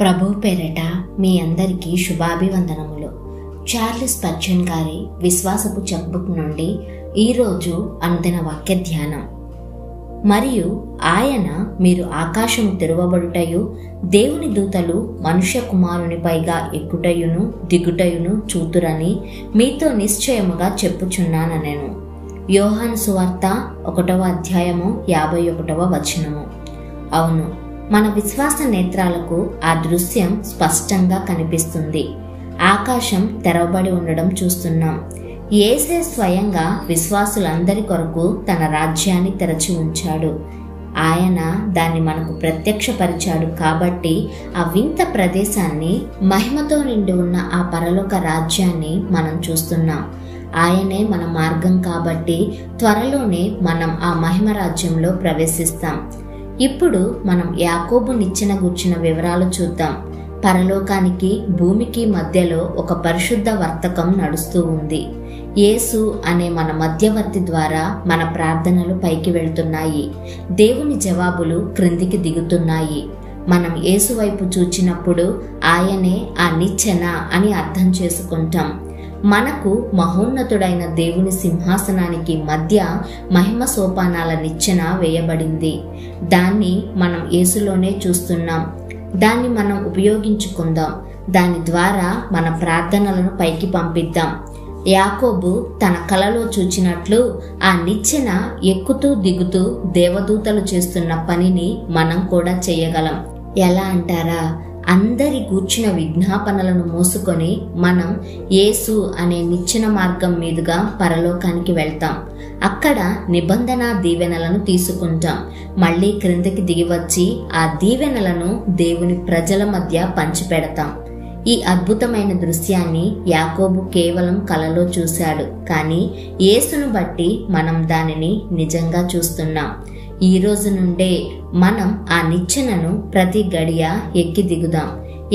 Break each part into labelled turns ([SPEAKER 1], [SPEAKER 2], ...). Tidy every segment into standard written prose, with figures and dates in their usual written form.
[SPEAKER 1] ప్రభు పేరట మీ అందరికీ శుభాభివందనములు. Charles Spurgeon గారి విశ్వాసపు చెక్బుక్ నుండి ఈరోజు అనుదిన వాక్య ధ్యానం. మరియు ఆయన మీరు ఆకాశము తెరవబడుటయు దేవుని దూతలు మనుష్య కుమారుని పైగా ఎక్కుటయును దిగుటయును చూతురని మీతో నిశ్చయముగా చెప్పుచున్నానెను. యోహాను సువార్త 1వ అధ్యాయము 51వ వచనము. అవును, మన విశ్వాస నేత్రాలకు ఆ దృశ్యం స్పష్టంగా కనిపిస్తుంది. ఆకాశం తెరవబడి ఉండడం చూస్తున్నాం. యేసే స్వయంగా విశ్వాసులందరి కొరకు తన రాజ్యాన్ని తెరచి ఉంచాడు. ఆయన దాన్ని మనకు ప్రత్యక్షపరిచాడు. కాబట్టి ఆ వింత ప్రదేశాన్ని, మహిమతో నిండి ఉన్న ఆ పరలోక రాజ్యాన్ని మనం చూస్తున్నాం. ఆయనే మన మార్గం కాబట్టి త్వరలోనే మనం ఆ మహిమ రాజ్యంలో ప్రవేశిస్తాం. ఇప్పుడు మనం యాకోబు నిచ్చెన గూర్చిన వివరాలు చూద్దాం. పరలోకానికి భూమికి మధ్యలో ఒక పరిశుద్ధ వర్తకం నడుస్తూ ఉంది. యేసు అనే మన మధ్యవర్తి ద్వారా మన ప్రార్థనలు పైకి వెళ్తున్నాయి. దేవుని జవాబులు క్రిందికి దిగుతున్నాయి. మనం యేసు వైపు చూచినప్పుడు ఆయనే ఆ నిచ్చెన అని అర్థం చేసుకుంటాం. మనకు మహోన్నతుడైన దేవుని సింహాసనానికి మధ్య మహిమ సోపానాల నిచ్చెన వేయబడింది. దాన్ని మనం యేసులోనే చూస్తున్నాం. దాన్ని మనం ఉపయోగించుకుందాం. దాని ద్వారా మన ప్రార్థనలను పైకి పంపిద్దాం. యాకోబు తన కలలో చూచినట్లు ఆ నిచ్చెన ఎక్కుతూ దిగుతూ దేవదూతలు చేస్తున్న పనిని మనం కూడా చేయగలం. ఎలా అంటారా? అందరి గూర్చిన విజ్ఞాపనలను మోసుకొని మనం యేసు అనే నిచ్చెన మార్గం మీదుగా పరలోకానికి వెళ్తాం. అక్కడ నిబంధన దీవెనలను తీసుకుంటాం. మళ్ళీ క్రిందకి దిగివచ్చి ఆ దీవెనలను దేవుని ప్రజల మధ్య పంచిపెడతాం. ఈ అద్భుతమైన దృశ్యాన్ని యాకోబు కేవలం కలలో చూశాడు. కానీ యేసును బట్టి మనం దానిని నిజంగా చూస్తున్నాం. ఈ రోజు నుండే మనం ఆ నిచ్చెనను ప్రతి గడియ ఎక్కి దిగుదాం.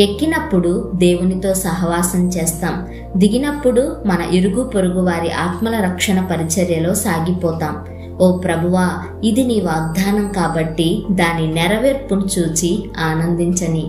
[SPEAKER 1] ఎక్కినప్పుడు దేవునితో సహవాసం చేస్తాం. దిగినప్పుడు మన ఇరుగు పొరుగు వారి ఆత్మల రక్షణ పరిచర్యలో సాగిపోతాం. ఓ ప్రభువా, ఇది నీ వాగ్దానం కాబట్టి దాని నెరవేర్పును చూచి ఆనందించని.